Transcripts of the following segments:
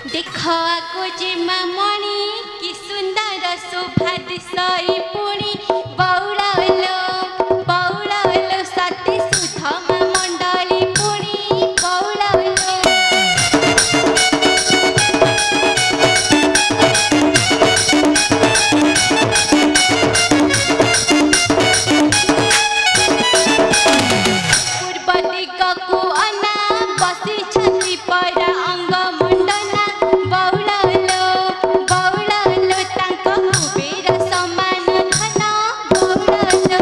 देखो आको जे मामणी कि सुंदर शोभा दिसई पुणी बौड़ालो बौड़ालो सती सुधमा मंडली पुणी बौड़ालो पूर्व दिगको अना बसी छति पर अंग मंडना बौड़ालो बौड़ालो तांको कुबेर समान धन बौड़ालो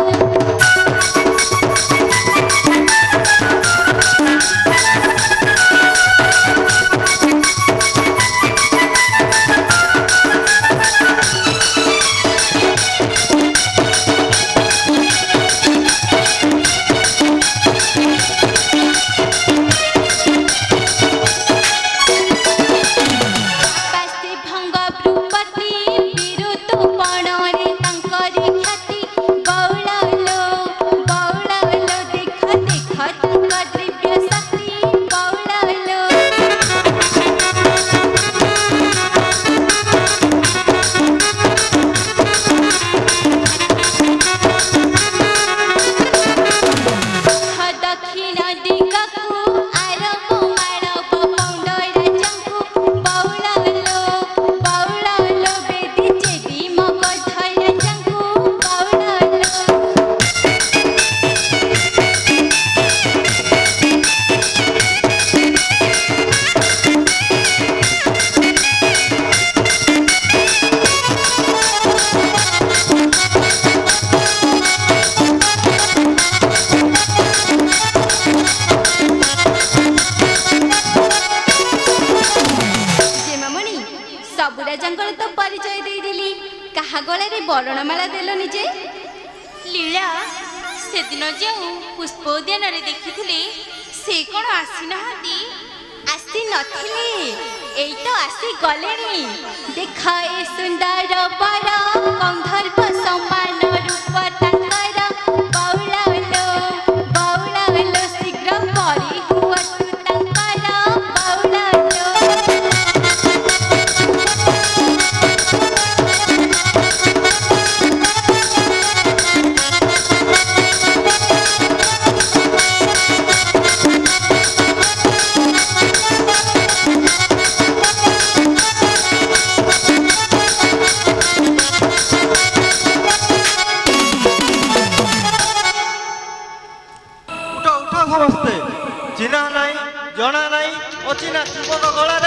पासे भंग भ्रुपति विरुद्ध पणरे तांकरी ख्याति बौड़ालो बौड़ालो देख देख तांक दिव्य शक्ति बौड़ालो दक्षिण दिगको आरव मानव पौंड राजाଙ୍କୁ बौड़ालो बौड़ालो बेदी चेदी मगध राजाଙ୍କୁ बौड़ालो जेमामणि सबु राजांकर तो परिचय दे देली कहा गलारे बरणमाला देलनि जे लीला सेदिन जो पुष्पोद्यान रे देखिथिले से कोन आसी नहांती आसी नथिले एई तो आसी गलेनी देख ए सुंदर बर गंधर्व समान